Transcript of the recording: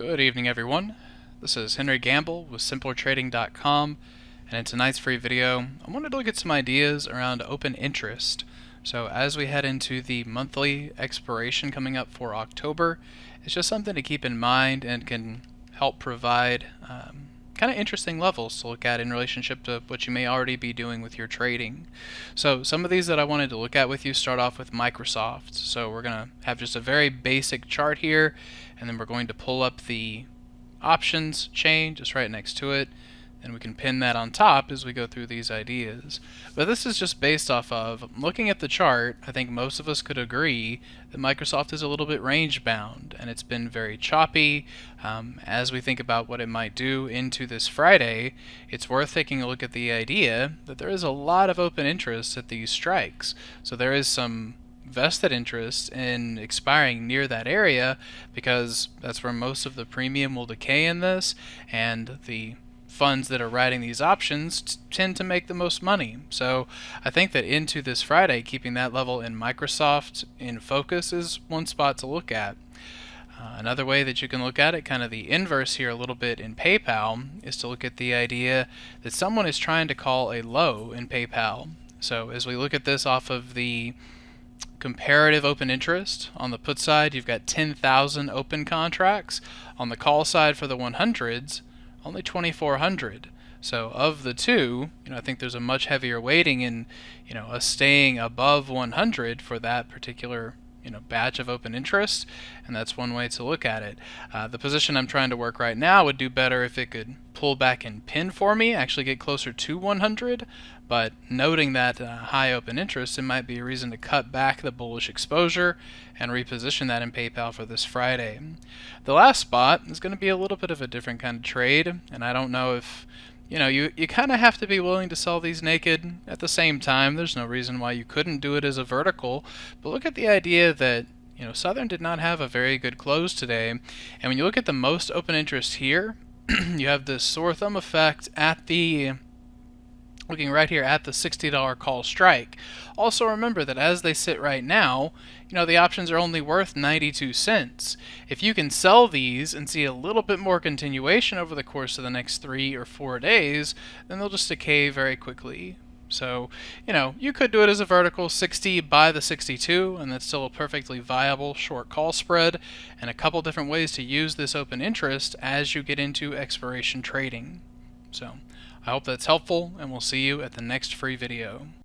Good evening, everyone. This is Henry Gambell with simplertrading.com, and in tonight's free video, I wanted to look at some ideas around open interest. So as we head into the monthly expiration coming up for October, it's just something to keep in mind and can help provide kind of interesting levels to look at in relationship to what you may already be doing with your trading. So some of these that I wanted to look at with you start off with Microsoft. So we're going to have just a very basic chart here, and then we're going to pull up the options chain just right next to it, and we can pin that on top as we go through these ideas. But this is just based off of looking at the chart. I think most of us could agree that Microsoft is a little bit range bound, and it's been very choppy. As we think about what it might do into this Friday, it's worth taking a look at the idea that there is a lot of open interest at these strikes. So there is some vested interest in expiring near that area, because that's where most of the premium will decay in this, and the funds that are writing these options tend to make the most money. So I think that into this Friday, keeping that level in Microsoft in focus is one spot to look at. Another way that you can look at it, kind of the inverse here a little bit in PayPal, is to look at the idea that someone is trying to call a low in PayPal. So as we look at this off of the comparative open interest, on the put side you've got 10,000 open contracts. On the call side for the 100s, only 2,400. So of the two, I think there's a much heavier weighting in, us staying above 100 for that particular, batch of open interest, and that's one way to look at it. The position I'm trying to work right now would do better if it could pull back and pin for me, actually get closer to 100, but noting that high open interest, it might be a reason to cut back the bullish exposure and reposition that in PayPal for this Friday. The last spot is going to be a little bit of a different kind of trade, and I don't know if you kind of have to be willing to sell these naked at the same time. There's no reason why you couldn't do it as a vertical, but look at the idea that Southern did not have a very good close today, and when you look at the most open interest here, you have this sore thumb effect at the looking right here at the $60 call strike. Also remember that as they sit right now, the options are only worth 92 cents. If you can sell these and see a little bit more continuation over the course of the next 3 or 4 days, then they'll just decay very quickly. So, you could do it as a vertical 60 by the 62, and that's still a perfectly viable short call spread, and a couple different ways to use this open interest as you get into expiration trading. So, I hope that's helpful, and we'll see you at the next free video.